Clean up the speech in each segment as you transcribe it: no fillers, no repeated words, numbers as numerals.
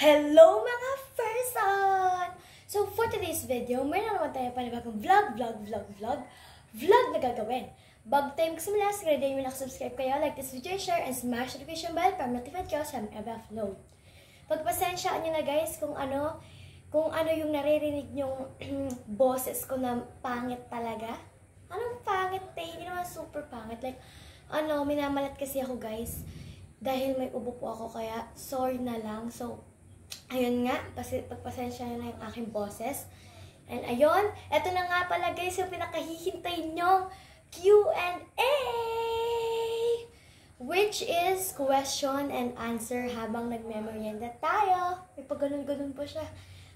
Hello mga person! So for today's video, mayroon naman tayo panibagong vlog na gagawin. Bago tayo magsimula, siguro din yung nakasubscribe kayo, like this video, share, and smash the notification bell para notified kayo sa mga upload. Pagpasensyaan nyo na guys kung ano yung naririnig yung boses ko na pangit talaga. Anong pangit eh? Hindi naman super pangit. Like, minamalat kasi ako guys. Dahil may ubo po ako, kaya sorry na lang. So, ayun nga, pagpasensya na yung aking boses. And ayun, eto na nga pala guys, yung pinakahihintay nyong Q&A! Which is question and answer habang nagmemorienda tayo. May pag-ganun-ganun po siya.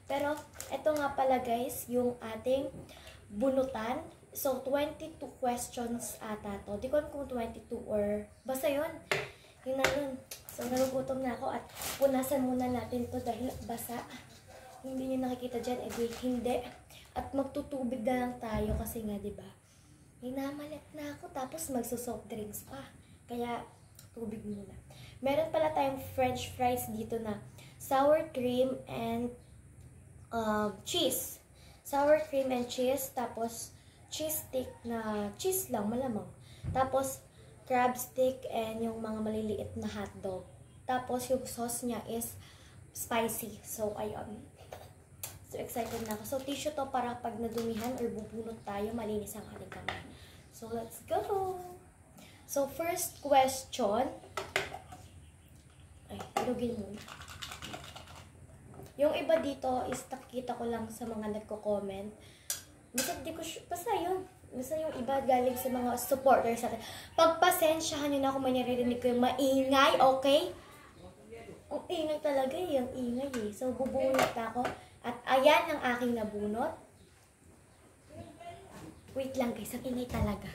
Pero, eto nga pala guys, yung ating bunutan. So, 22 questions ata to. Di ko alam kung 22 or basta yun. Yun na yun. So, nagugutom na ako at punasan muna natin to dahil basa. Hindi nyo nakikita dyan, hindi. At magtutubig na lang tayo kasi nga, diba? Hinamalat na ako tapos magsusoft drinks pa. Kaya, tubig muna. Meron pala tayong french fries dito na sour cream and cheese. Sour cream and cheese, tapos cheese stick na cheese lang, malamang. Tapos, crab stick and yung mga maliliit na hotdog. Tapos, yung sauce niya is spicy. So, ayun. So, excited na ako. So, tissue to para pag nadumihan or bubunot tayo, malinis ang ating kamay. So, let's go! So, first question. Ay, ilugin muna. Yung iba dito is nakikita ko lang sa mga nagko-comment. Basta yun. Basta yung iba galing sa mga supporters natin. Pagpasensyahan nyo na kung may naririnig ko yung maingay, okay? Ang ingay talaga eh, ang ingay eh. So, bubunot ako. At ayan ang aking nabunot. Wait lang guys, ang ingay talaga.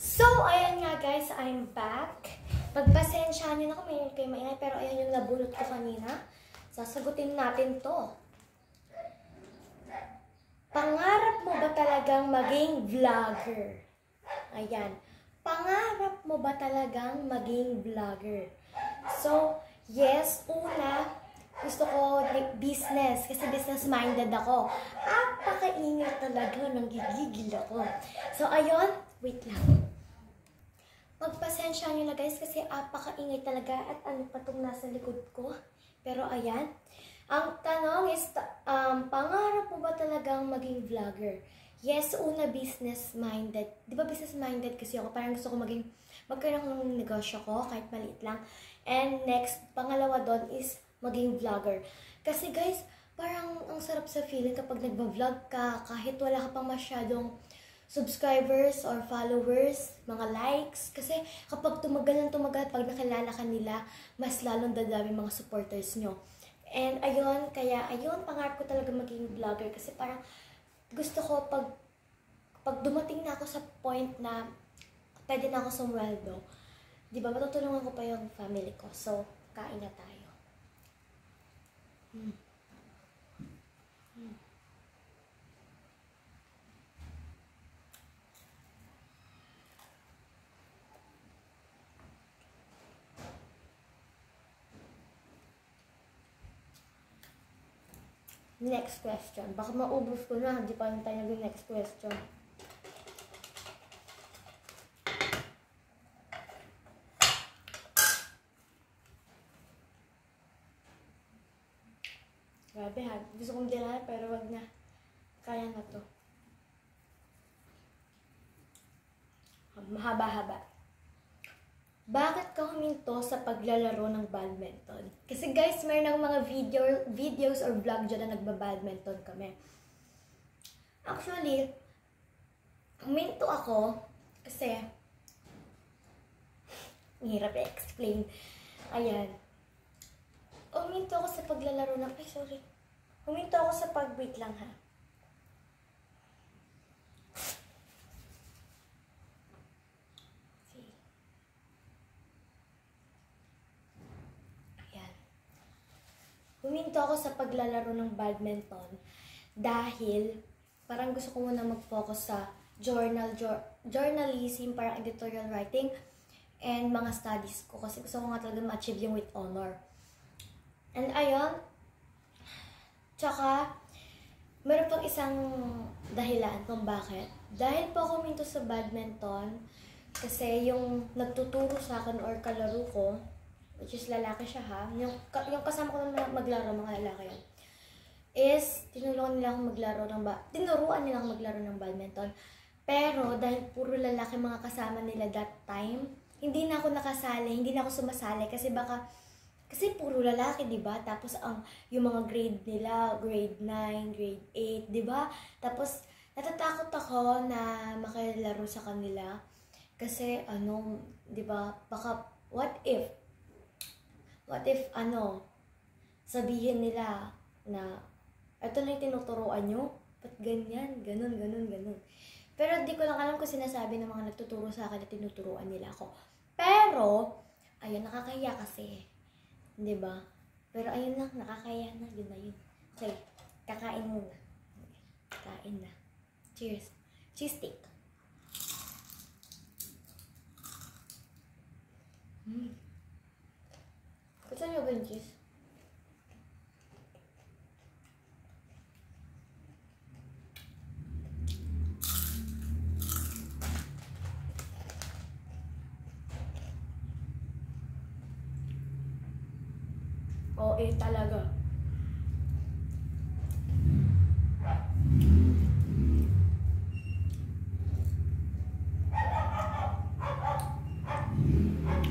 So, ayan nga guys, I'm back. Pagpasensyahan nyo na kung may kayo maingay, pero ayan yung nabunot ko kanina. Sasagutin natin to. Pangarap mo ba talagang maging vlogger? Ayan. Pangarap mo ba talagang maging vlogger? So, yes, una, gusto ko business kasi business-minded ako. Apakaingay talaga, nanggigigil ako. So, ayun, wait lang. Magpasensya nyo na guys kasi apakaingay talaga at ano pa itong nasa likod ko. Pero ayan. Ang tanong is, pangarap mo ba talagang maging vlogger? Yes, una, business-minded. Di ba business-minded kasi ako? Parang gusto ko magkaroon ng negosyo ko, kahit maliit lang. And next, pangalawa doon is maging vlogger. Kasi guys, parang ang sarap sa feeling kapag nagba-vlog ka, kahit wala ka pang masyadong subscribers or followers, mga likes. Kasi kapag tumagal, pag nakilala ka nila, mas lalong dadami mga supporters nyo. And ayun, pangarap ko talaga maging vlogger kasi parang gusto ko pag dumating na ako sa point na pwede na ako sumweldo, di ba, matutulungan ko pa yung family ko. So, kain na tayo. Next question. Baka maubos ko na, hindi pa rin tayo naging next question. Grabe ha. Gusto kong dilaan pero wag na. Kaya na to. Mahaba-haba. Bakit ka huminto sa paglalaro ng badminton? Kasi guys, mayroon ng mga videos or vlog dyan na nagbabadminton kami. Actually, huminto ako kasi hirap i-explain. Ayan. Huminto ako sa paglalaro ng... Ay, sorry. Huminto ako sa wait lang ha. Huminto ako sa paglalaro ng badminton dahil parang gusto ko muna mag-focus sa journalism, parang editorial writing, and mga studies ko kasi gusto ko nga talaga ma-achieve yung with honor. And ayun, tsaka, meron pang isang dahilan kung bakit. Dahil po ako minto sa badminton, kasi yung nagtuturo sa akin or kalaro ko, which is lalaki siya ha, yung kasama ko na maglaro, mga lalaki yan, is tinuruan nila akong maglaro ng badminton. Pero dahil puro lalaki mga kasama nila that time, hindi na ako nakasali, hindi na ako sumasali kasi puro lalaki, 'di ba? Tapos yung mga grade nila, grade 9, grade 8, 'di ba? Tapos natatakot ako na makilaro sa kanila kasi 'di ba? Baka what if sabihin nila na ito lang yung tinuturuan nyo, ba't ganyan, ganun. Pero di ko lang alam kung sinasabi ng mga nagtuturo sa akin na tinuturuan nila ako. Pero, ayun, nakakahiya kasi. Diba? Pero ayun lang, nakakahiya na, yun na yun. Okay, kakain muna. Kain na. Cheers. Cheese stick. Gusto nyo ba yung cheese? Oo, talaga.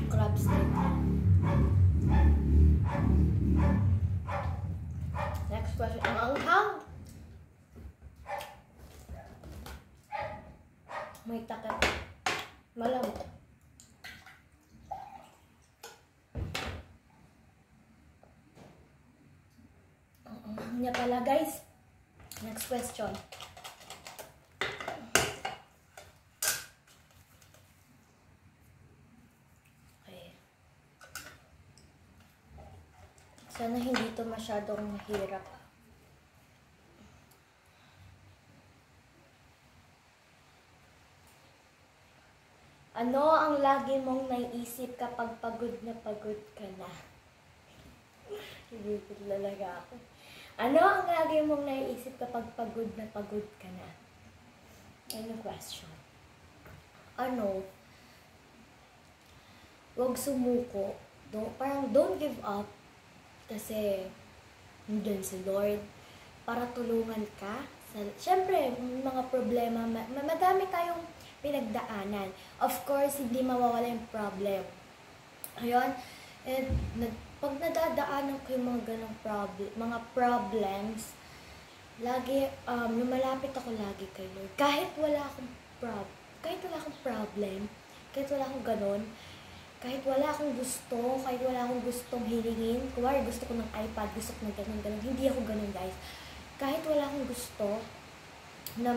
Crab stick. Next question. Ang anghang. May takip. Malamot. Niya pala, guys. Next question. Okay. Sana hindi ito masyadong mahirap. Ano ang lagi mong naiisip kapag pagod na pagod ka na? Hindi ko talaga ako. Ano ang lagi mong naiisip kapag pagod na pagod ka na? Ano question? Huwag sumuko. Don't give up. Kasi, nandiyan si Lord para tulungan ka. Siyempre, mga problema, madami tayong pinagdaanan. Of course, hindi mawawala yung problem. Ayun, and pag nadadaanan ko yung mga ganong mga problems, lagi, lumalapit ako lagi kay Lord. Kahit wala akong problem, kahit wala akong ganon, kahit wala akong gustong hilingin, kuwari gusto ko ng iPad, gusto ko ng ganon, hindi ako ganon, guys. Kahit wala akong gusto na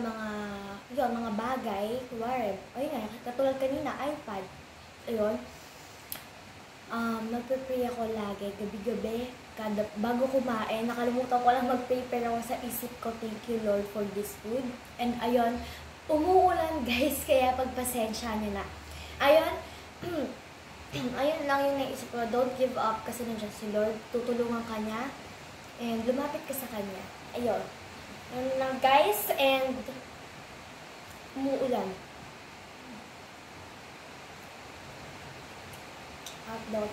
mga bagay, kuwari, ayun nga, katulad kanina, iPad, ayun, nagpe-pray ako lagi, gabi-gabi, bago kumain, nakalimutan ko lang mag-pray, pero sa isip ko, thank you Lord for this food. And ayun, umuulan guys, kaya pagpasensya nyo na. Ayun, ayun lang yung naisip ko, don't give up kasi nandiyan si Lord, tutulungan ka niya, and lumapit ka sa Kanya. Ayun, yun lang guys, and umuulan. Hotdog.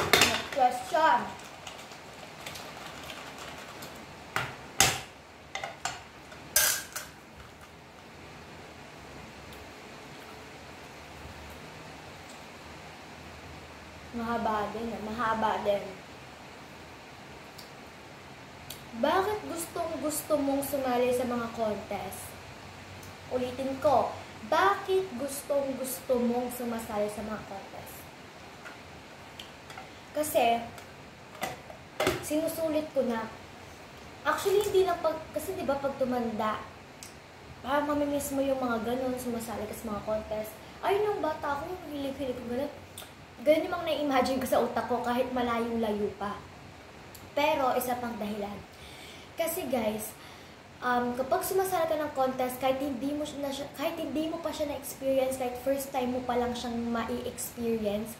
Next question. Mahaba din. Bakit gusto mong sumali sa mga contest? Ulitin ko, bakit gusto mong sumasali sa mga contest? Kasi, sinusulit ko na. Actually, hindi lang kasi diba pag tumanda, parang mamimiss mo yung mga ganun, sumasali ka sa mga contest. Ayun yung bata ako, yung hilig-hilig ko ganun. Ganun yung mga na-imagine ko sa utak ko kahit malayo-layo pa. Pero, isa pang dahilan. Kasi guys, kapag sumasali ka ng contest, kahit hindi mo pa siya na-experience, kahit first time mo pa lang siyang mai-experience,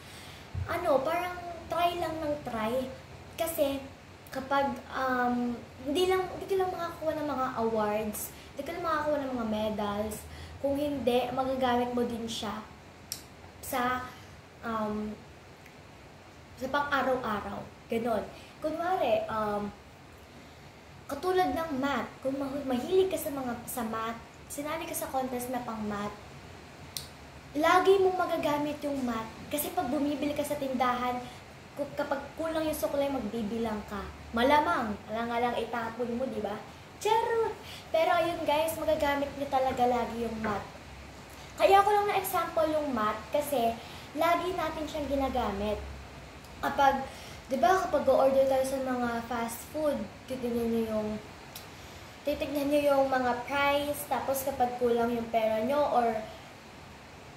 parang try lang ng try. Kasi, kapag hindi ka lang makakuha ng mga awards, hindi ka lang makakuha ng mga medals, kung hindi, magagamit mo din siya sa pang-araw-araw. Ganon. Kunwari, katulad ng math, kung mahilig ka sa math, sinali ka sa contest na pang math, lagi mong magagamit yung math. Kasi pag bumibili ka sa tindahan, kapag kulang yung suklay, magbibilang ka. Malamang, alang-alang itapon mo, di ba? Charot! Pero ayun guys, magagamit niyo talaga lagi yung math. Kaya ko lang na example yung math kasi lagi natin siyang ginagamit. Kapag go-order tayo sa mga fast food, titignan nyo yung mga price, tapos kapag kulang yung pera nyo,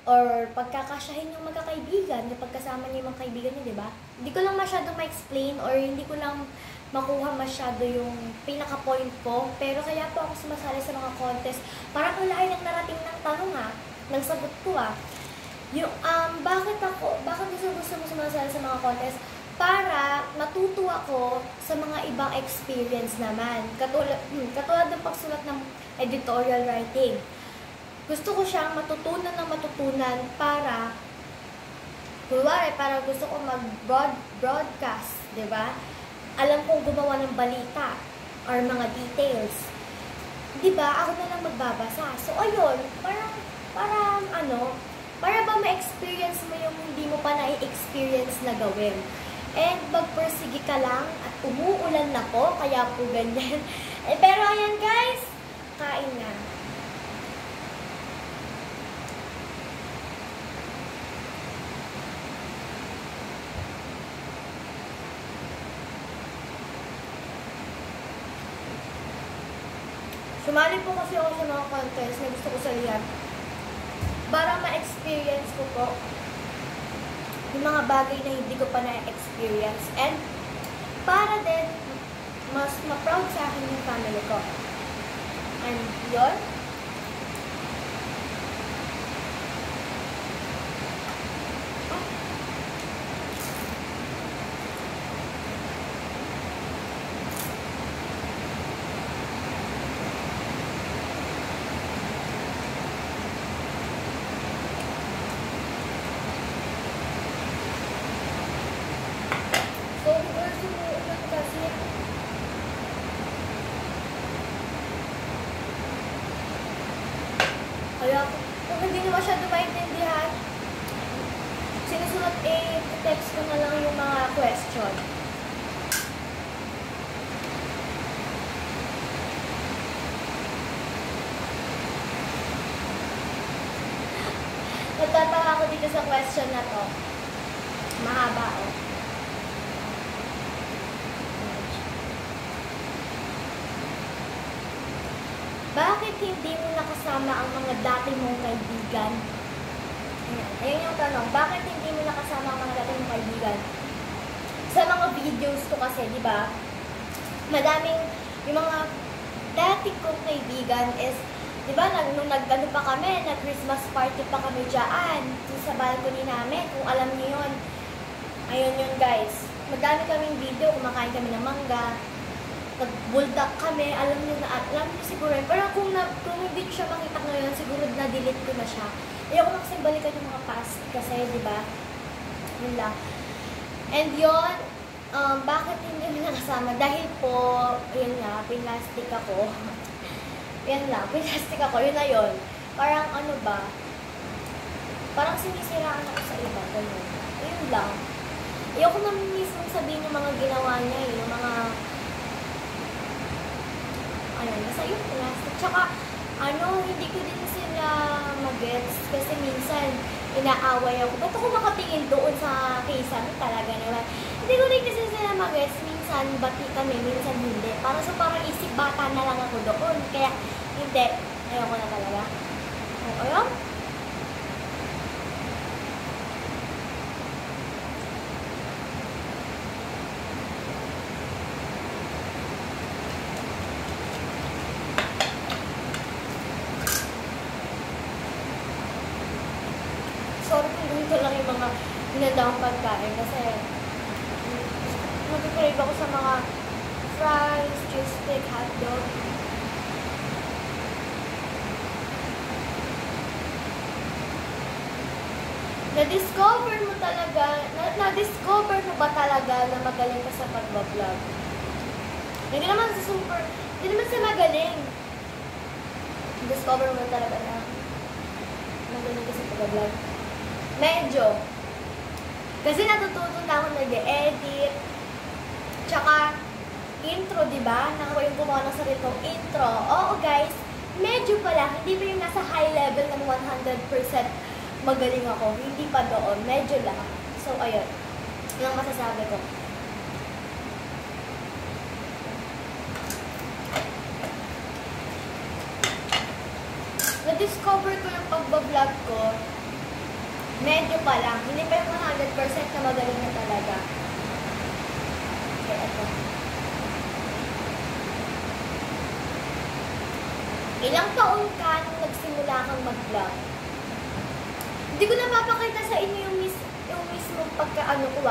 or pagkakasyahin yung magkakaibigan, kapag kasama nyo yung mga kaibigan nyo, diba? Hindi ko lang masyado ma-explain, or hindi ko lang makuha masyado yung pinaka-point ko, pero kaya po ako sumasali sa mga contest. Parang wala ng narating ng tanong ng sagot ko Yung, bakit gusto mo sumasali sa mga contest? Para matuto ako sa mga ibang experience naman. Katulad ng pagsulat ng editorial writing. Gusto ko siyang matutunan para gusto ko mag-broadcast, di ba? Alam kong gumawa ng balita or mga details. Di ba? Ako na lang magbabasa. So, ayun, para ba ma-experience mo yung hindi mo pa na-experience na gawin. And magpursige ka lang at umuulan na po, kaya po ganyan. Pero ayan guys, kain na. Sumali po kasi ako sa mga contest na gusto ko salihan para ma-experience ko po yung mga bagay na hindi ko pa na-experience, and para din mas ma-proud sa akin yung family ko. And yun, kaya kung hindi nyo masyado maintindihan, sinusunod text ko na lang yung mga question. Natatawa ako dito sa question na to. Mahaba Bakit hindi mo nakasama ang mga dati mong kaibigan? Ayan yung tanong. Bakit hindi mo nakasama ang mga dati mong kaibigan? Sa mga videos ko kasi, di ba? Yung mga dati kong kaibigan is, di ba, nung nag-ano pa kami, nag-Christmas party pa kami dyan, sa balcony namin, kung alam niyo yun. Ayun yun guys. Madami kaming video, kumakain kami ng mangga, nag-bulldog kami, alam niyo siguro yun. Pero kung hindi siya makita ngayon, siguro na-delete ko na siya. Ayoko na kasing balikan yung mga past kasi, di ba? Yun lang. And yun, bakit hindi mo nakasama? Dahil po, yun nga, pinlastic ako. Yan lang, pinlastic ako, yun na yun. Parang ano ba? Parang sinisiraan ako sa iba, ganun. Yun lang. Ayoko na mismo sabihin yung mga ginawa niya, yung mga basta yung plastic. Tsaka, hindi ko din sila mag-gets kasi minsan inaaway ako. Ba't ako makatingin doon sa kisame talaga naman? Hindi ko rin kasi sila mag-gets. Minsan bati kami, minsan hindi. Parang isip bata na lang ako doon. Kaya, hindi. Ayoko na talaga. Ayun. hinanda akong pagkain kasi mag-crave ako sa mga fries, cheese stick, hotdog. Na-discover mo ba talaga na magaling ka sa pag-vlog? Hindi naman sa magaling. Discover mo talaga na magaling ka sa pag-vlog. Medyo. Kasi natututo na ako nag-edit. Tsaka, intro, diba? Nakawa yung gumawa ng sarili kong intro. Oo, guys. Medyo pa lang. Hindi pa yung nasa high level ng 100% magaling ako. Hindi pa doon. Medyo lang. So, ayun. Yung masasabi ko. Na-discover ko yung pag-vlog ko, medyo pa lang. Hindi pa yung 100% na magaling na talaga. Okay, ito. Ilang taon ka nung nagsimula kang mag-vlog? Hindi ko napapakita sa inyo yung mismong pagka-ano ko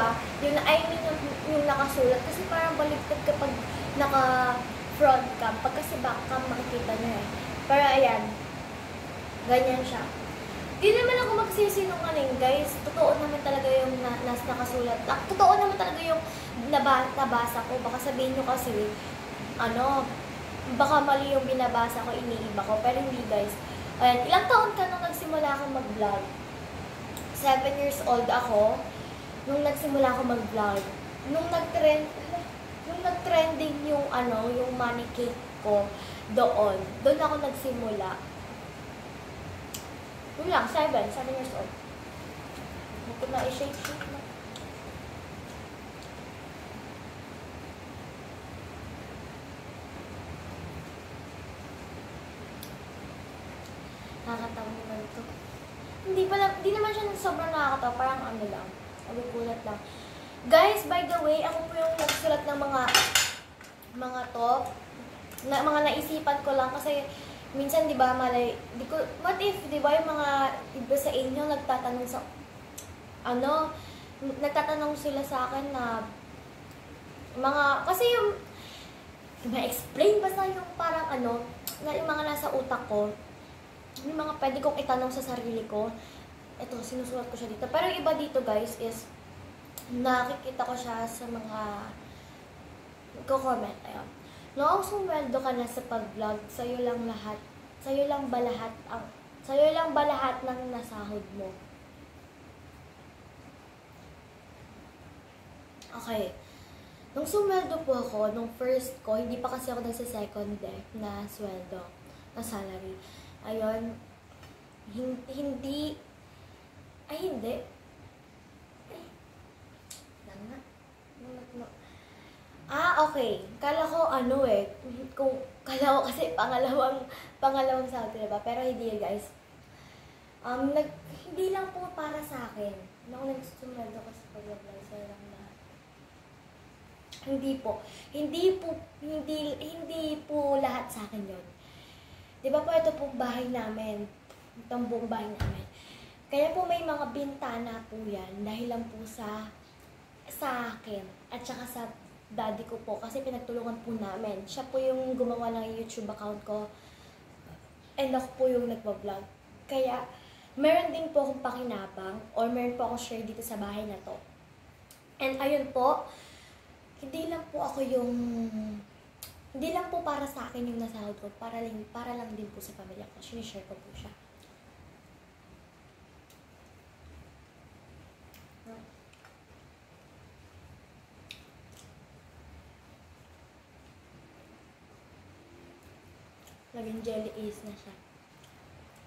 yung nakasulat. Kasi parang baligtad kapag naka-front cam. Pag kasi back cam, makikita nyo eh. Pero ayan. Ganyan siya. Di naman ako magsisinungaling, guys. Totoo naman talaga yung nakasulat. Totoo naman talaga yung nabasa ko. Baka sabihin nyo kasi, baka mali yung binabasa ko, iniiba ko. Pero hindi, guys. Ayan, ilang taon ka nung nagsimula akong mag-vlog? 7 years old ako nung nagsimula ako mag-vlog. Nung nag-trending yung yung money cake ko doon ako nagsimula. Yun lang, 7 years old. Hindi ko na i-shake na. Nakakatawa naman ito. Hindi naman siya sobrang nakakatawa. Parang lang. Nagugulat lang. Guys, by the way, ako po yung nagsulat ng mga top. Mga naisipan ko lang kasi minsan, di ba, what if, di ba, yung mga iba sa inyo nagtatanong nagtatanong sila sa akin na kasi yung, ma-explain basta yung parang na yung mga nasa utak ko, yung mga pwede kong itanong sa sarili ko. Ito, sinusulat ko siya dito. Pero yung iba dito, guys, is nakikita ko siya sa mga nagko-comment. Ayun. Noong sumweldo ka na sa pag-vlog, sa'yo lang ba lahat ng nasahod mo? Okay. Nung sumweldo po ako, nung first ko, hindi pa kasi ako nagsa-second na sweldo, na salary. Ayun, hindi. Okay. Kala ko kala ko kasi pangalawang sahod, diba? Pero hindi, guys. Hindi lang po para sa akin. Nung nagsumeldo ko sa pag-vlog, sa'yo lang lahat. Hindi po lahat sa akin yun. Diba po, ito pong bahay namin. Itong buong bahay namin. Kaya po may mga bintana po yan dahil lang po sa akin at saka sa daddy ko po kasi pinagtulungan po namin. Siya po yung gumawa ng YouTube account ko and ako po yung nagpa-vlog. Kaya meron din po akong pakinabang or meron po akong share dito sa bahay na to. And ayun po, hindi lang po para sa akin yung nasahod ko, para lang din po sa pamilya ko. Sinishare ko po siya. Naging jelly is na siya.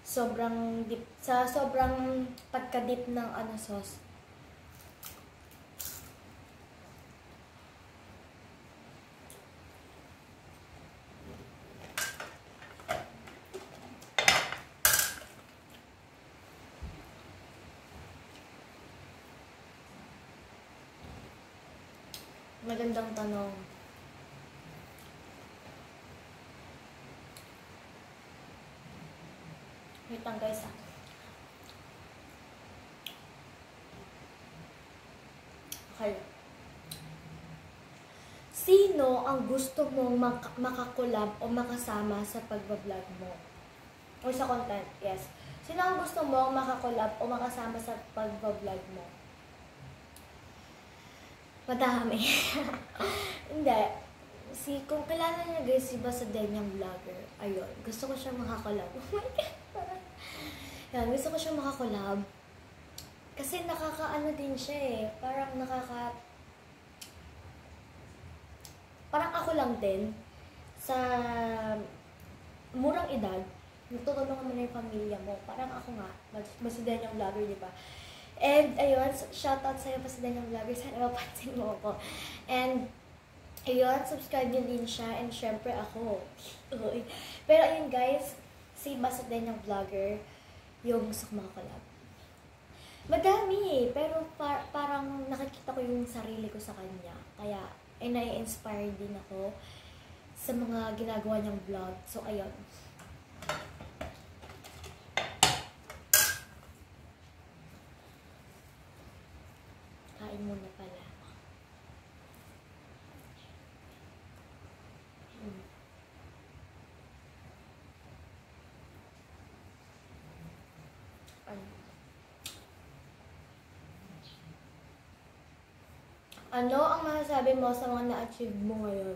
Sobrang dip, sa sobrang pagka-dip ng sauce. Magandang tanong. Wait lang, guys. Okay. Sino ang gusto mong makakulab o makasama sa pagbablog mo? O sa content, yes. Sino ang gusto mong makakulab o makasama sa pagbablog mo? Madami. Hindi. Kung kilala niya guys, si Basadenyang vlogger. Ayun. Gusto ko siya makakulab. Oh my God. Yan, gusto ko siya makakulab. Kasi nakakaano din siya eh. Parang ako lang din. Sa murang edad, nagtutulungan mo na yung pamilya mo. Parang ako nga, Basadenyang vlogger, di ba? And, ayun, shoutout sa'yo, Basadenyang vlogger. Sana mapansin mo ako. And, ayun, subscribe nyo din siya. And, syempre, ako. Pero, ayun, guys, si Basadenyang vlogger, yung gusto ko makakalab. Madami, pero parang nakikita ko yung sarili ko sa kanya. Kaya, nai-inspire din ako sa mga ginagawa niyang vlog. So, ayun. Kain muna pala. Ano ang masasabi mo sa mga na-achieve mo ngayon?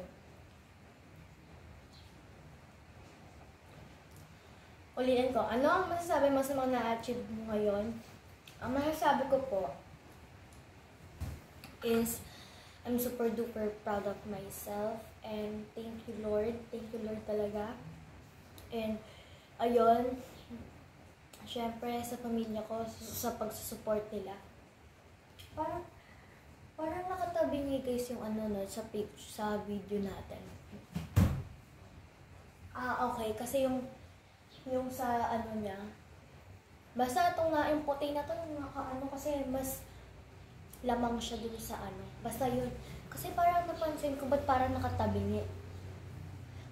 Ulitin ko, ano ang masasabi mo sa mga na-achieve mo ngayon? Ang masasabi ko po is, I'm super duper proud of myself and thank you Lord talaga. And, ayun, syempre sa pamilya ko, sa pagsusupport nila. Parang nakatabi niya guys yung ano no, sa video natin. Okay, kasi yung sa ano niya, basta itong nga, yung puti na to, nakaano kasi mas lamang siya dun sa ano. Basta yun. Kasi parang napansin ko, ba't parang nakatabi niya?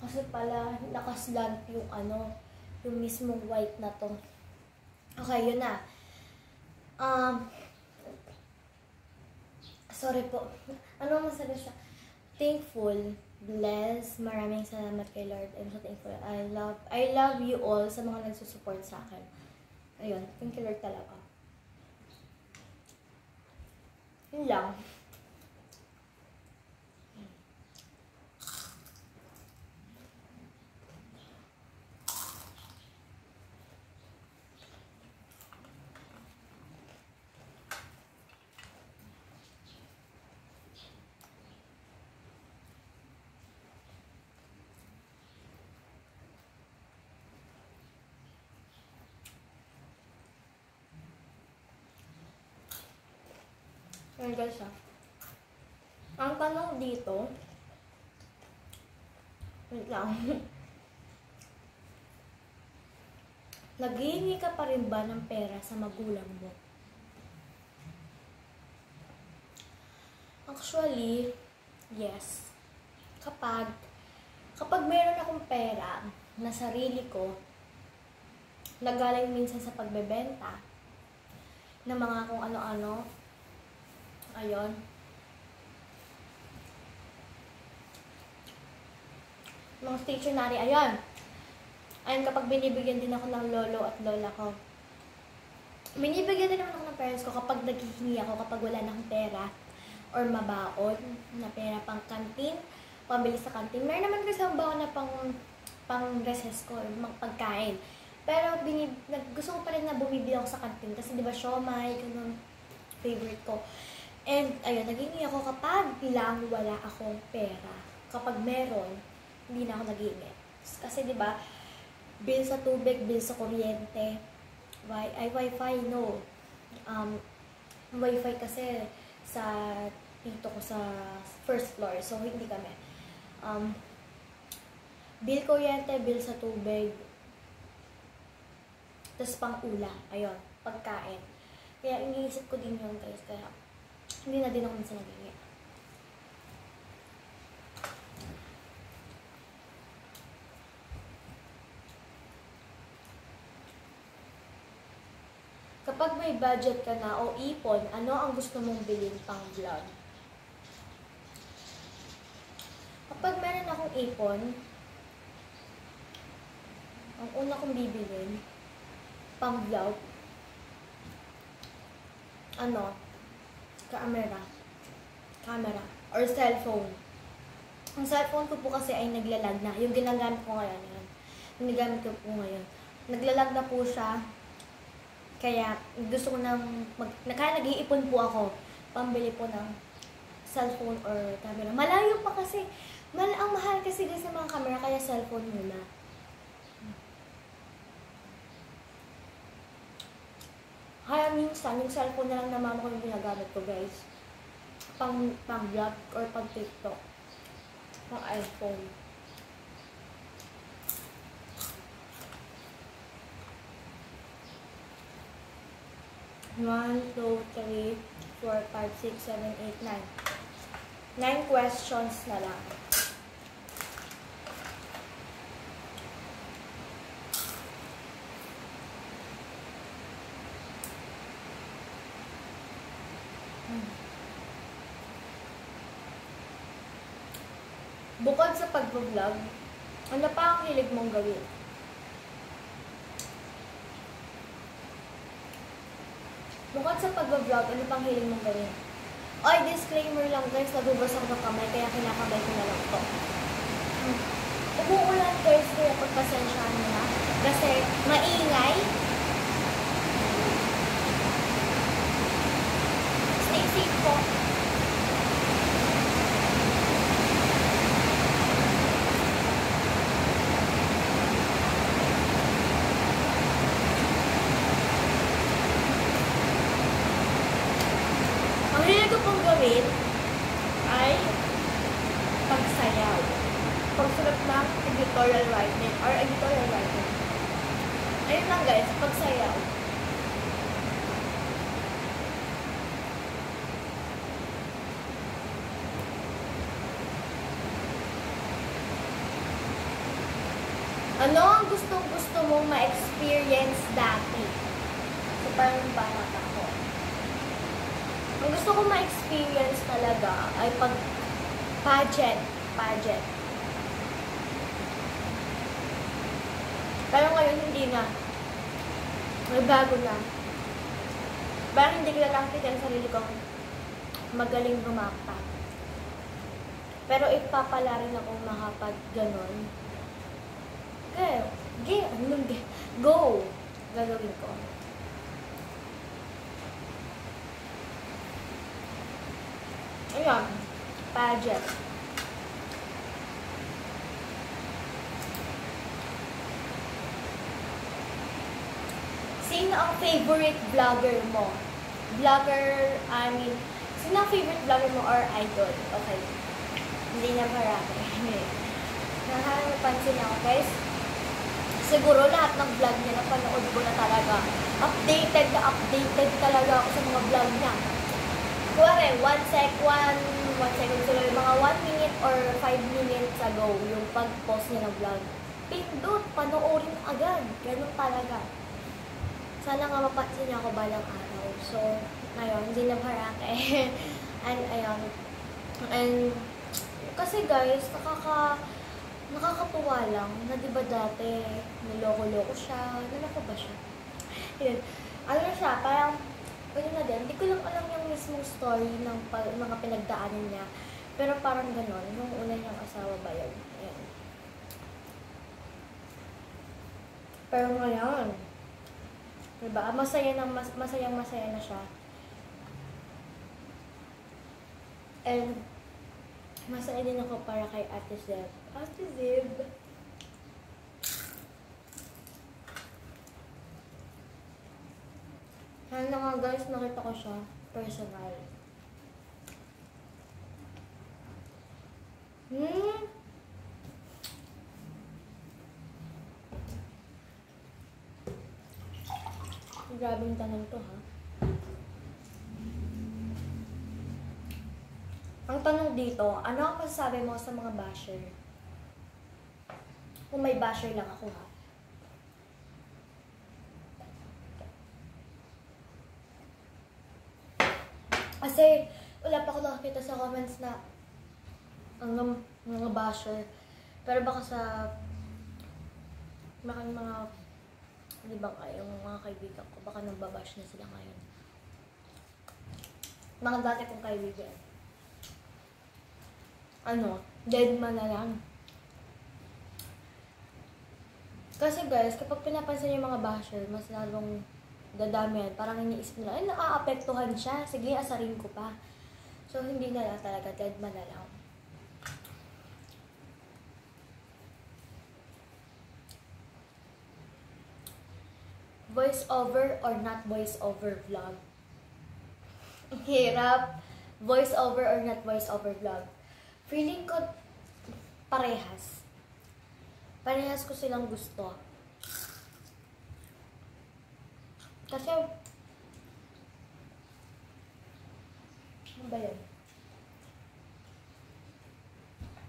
Kasi pala, nakaslant yung ano, yung mismong white na to. Okay, yun na. Sorry po. Ano masabi siya? Thankful, blessed, maraming salamat kay Lord. I'm so thankful. I love you all sa mga nagsusupport sa akin. Ayun, thank you Lord talaga. Yun lang. Ayan guys ang tanong dito, wait lang, naghihingi ka pa rin ba ng pera sa magulang mo? Actually, yes. Kapag meron akong pera na sarili ko, nagaling minsan sa pagbebenta ng mga kung ano-ano, ayun. Mga stationery, ayun. Ayun, kapag binibigyan din ako ng lolo at lola ko. Binibigyan din naman ako ng parents ko kapag naghihingi ako, kapag wala na akong pera or mabaon na pera pang kantin, pambili sa kantin. Meron naman kasi ang baon na pang recess ko, mga pagkain. Pero gusto ko pa rin na bumibili ako sa kantin kasi di ba siomai, ganun, favorite ko. And, ayun, naghihingi ako kapag lang wala akong pera. Kapag meron, hindi na ako naghihingi. Kasi, di ba, bill sa tubig, bill sa kuryente, Wi-Fi, no. Wi-Fi kasi sa dito ko sa first floor, so hindi kami. Bill kuryente, bill sa tubig, tapos pang ulam, ayun, pagkain. Kaya iniisip ko din yun guys, kaya hindi na din ako minsan naghingi. Kapag may budget ka na o ipon, ano ang gusto mong bilhin pang vlog? kong ipon, ang una kong bibilin, pang vlog, camera, or cellphone. Ang cellphone ko po kasi ay naglalag na. Yung ginagamit ko ngayon, yan. Yung ginagamit ko po ngayon. Naglalag na po siya. Kaya gusto ko kaya nag-iipon po ako. Pambili po ng cellphone or camera. Malayo pa kasi. Ang mahal kasi guys ng mga camera, kaya cellphone muna. Kaya minsan, yung cellphone na lang na mama ko yung ginagamit ko, guys. Pang vlog or pang TikTok. Pang iPhone. One, two, three, 4, 5, 6, 7, 8, 9. 9 questions na lang. Bukod sa pag-vlog, ano pa ang hilig mong gawin? Bukod sa pag-vlog, ano pang hilig mong gawin? Oy, disclaimer lang guys, nabubasag ng kamay, kaya kinakamay ko na lang to. Umuulan guys, kaya pagpasensyahan mo na. Kasi maingay. Stay safe po. Ang hilig ko pong gawin ay pagsayaw. Pagsulat ng editorial writing or editorial writing. Ayun lang guys, pagsayaw. Ano ang gustong-gusto mong ma-experience dati? So, parang bata ako. Ang gusto ko ma-experience talaga ay pageant. Pero ngayon hindi na. May bago na. Parang hindi ko lang kita ang sarili kong magaling rumapa. Pero ipapala rin akong makapag ganon. Go! Gagawin ko. Ayan, pageant. Sino ang favorite vlogger mo? Sino ang favorite vlogger mo or idol? Okay. Hindi na marami. Napansin ako, guys. Siguro lahat ng vlog niya napanood ko na talaga. Updated talaga ako sa mga vlog niya. Kuwari, 1 second sila, mga 1 minute or 5 minutes ago, yung pag-post niya ng vlog. Pindot, panoorin agad. Ganun talaga. Sana nga mapansin niya ako balang araw. So, ngayon, hindi na marake. And, ayun. And, kasi guys, nakakatuwa lang na diba dati, niloko-loko siya. Naloko ba siya? Yun. Ano siya, parang, ganun na din. Hindi ko lang alam yung mismong story ng mga pinagdaanan niya. Pero parang ganon, yung una niyang asawa ba yun? Ayan. Pero ngayon, diba? Masayang masaya na siya. And, masaya din ako para kay Ate Zeb. Ate Zeb! Ano nga guys, nakita ko siya. Personal. Grabing tanong to, ha? Ang tanong dito, ano ang masasabi mo sa mga basher? Kung may basher lang ako, ha? Kasi, wala pa ako nakakita sa comments na ang mga basher. Pero baka sa mga di ba yung mga kaibigan ko, baka nagbabash na sila ngayon. Mga dati kong kaibigan. Dead man na lang. Kasi guys, kapag pinapansin yung mga basher, mas lalong dadami yan. Parang iniisip nila, ay nakaapektuhan siya. Sige, asarin ko pa. So, hindi na lang talaga. Dead man na lang. Voice over or not voice over vlog? Hirap. Voice over or not voice over vlog? Feeling ko parehas. Parehas ko silang gusto. Kasi, ano ba yun?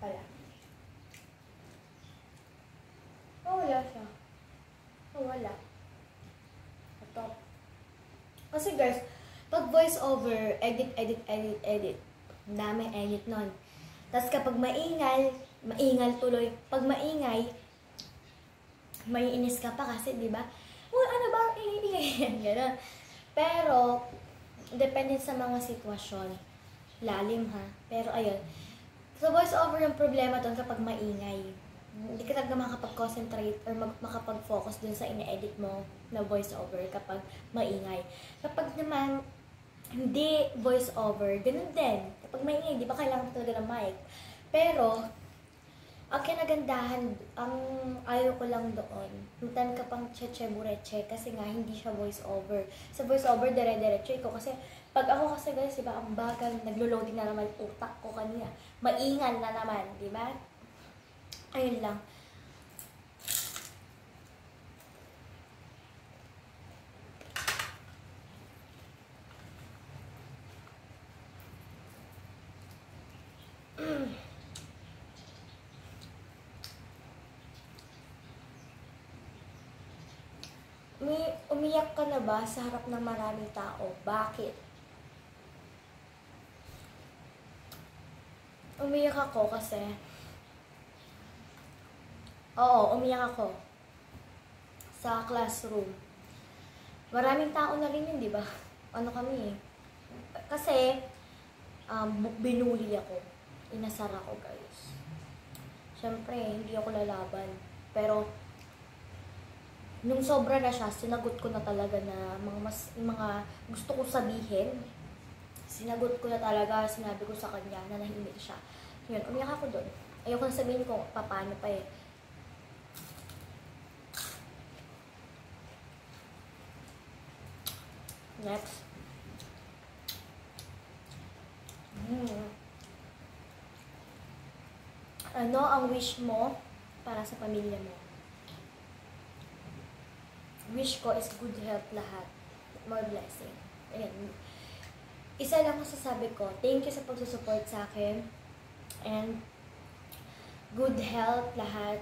Pala. Oh, wala siya. Oh, wala. Ito. Kasi guys, pag voice over, edit. Daming edit nun. Tapos kapag maingal tuloy. Pag maingay, maiinis ka pa kasi, di ba? Ano ba? Ingay. Gano'n. Pero, depende sa mga sitwasyon. Lalim, ha? Pero, ayun. So, voice over yung problema doon kapag maingay. Hindi ka talaga makapag-concentrate or makapag-focus dun sa ine-edit mo na voice over kapag maingay. Kapag naman, hindi voice over, ganun din. Kapag maingay, di ba kailangan talaga ng mic? Pero, ang kinagandahan, ang ayaw ko lang doon, mintan ka pang cheche-bureche kasi nga hindi siya voice over. Sa voice over, dire-diretso ko kasi pag ako kasi guys, diba, ang bagal, naglo-loading na naman utak ko kanina. Maingal na naman, di ba? Ayun lang. Umiyak ka na ba sa harap ng maraming tao? Bakit? Umiyak ako kasi... Oo, umiyak ako. Sa classroom. Maraming tao na rin yun, di ba? Ano kami eh. Kasi, binuli ako. Inasar ako, guys. Siyempre, hindi ako lalaban. Pero, nung sobra na siya, sinagot ko na talaga na mga gusto ko sabihin. Sinagot ko na talaga, sinabi ko sa kanya na nahimik siya. Yun, umiyak ako doon. Ayoko na sabihin ko paano pa eh. Next. Ano ang wish mo para sa pamilya mo? Wish ko is good health lahat. More blessing. Ayan. Isa lang masasabi ko, thank you sa pagsusupport sa akin. And good health lahat.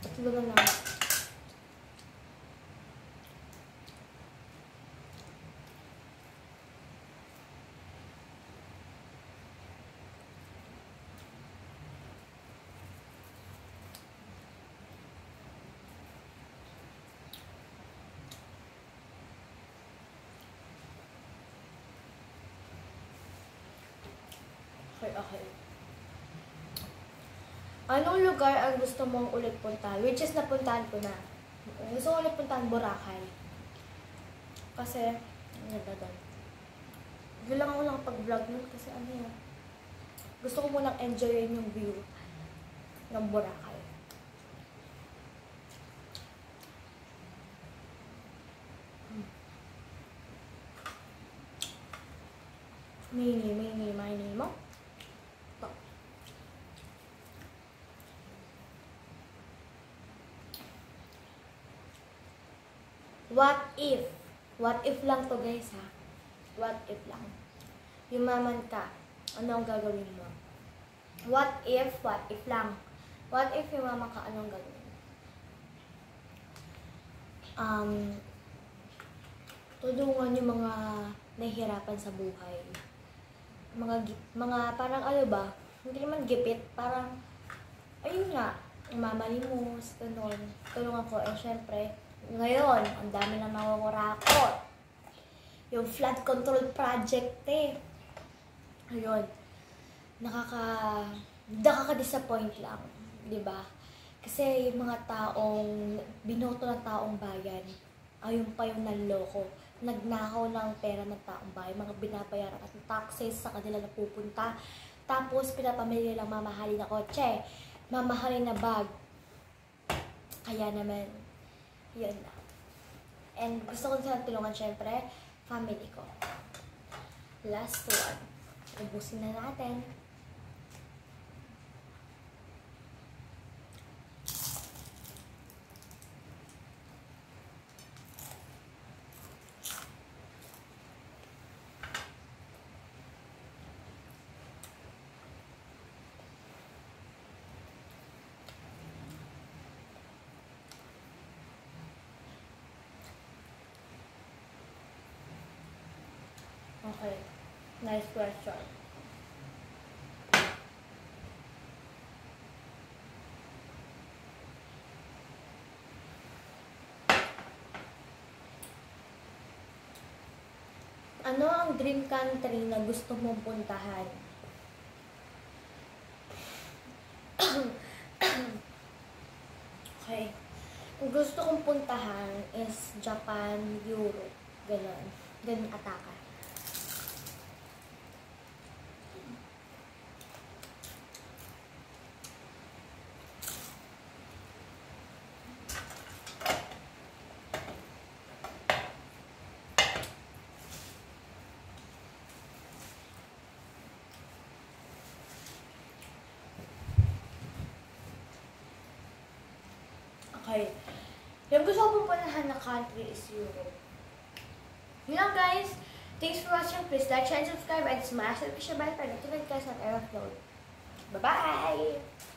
Ito na lang. Okay. Anong lugar ang gusto mong ulit puntahan? Which is napuntahan ko na. Gusto ko ulit puntahan Boracay. Kasi, ang ganda doon. Hindi lang ako nakapag-vlog nun kasi ano yan. Gusto ko munang enjoyin yung view ng Boracay. Mini mo. What if lang to guys ha? What if lang. Yumaman ka, ano ang gagawin mo? What if lang. What if yumaman ka, ano ang gagawin mo? Tulungan yung mga nahihirapan sa buhay. Mga parang ano ba, hindi naman gipit, parang, ayun nga, mamalimos, gano'n. Tulungan ko, syempre, ngayon, ang dami nang nangungurakot. Yung flood control project, ayun, nakaka-disappoint lang, di ba? Kasi yung mga taong, binoto ng taong bayan, ayun pa yung nanloko. Nagnakaw ng pera ng taong bayan, mga binabayaran at taxes sa kanila na pupunta. Tapos, pinapamili lang mamahalin na kotse, mamahalin na bag. Kaya naman, yun na. And gusto ko silang tulungan, syempre, family ko. Last one. Ubusin na natin. Okay. Nice question. Ano ang dream country na gusto mong puntahan? Okay. Ang gusto kong puntahan is Japan, Europe. Ganon. Ganon ataka. Okay. Yung gusto ko pupuntahan na country is Europe. Yun lang guys. Thanks for watching. Please like, share, and subscribe, and smash the notification bell para notified guys ng air upload. Bye-bye!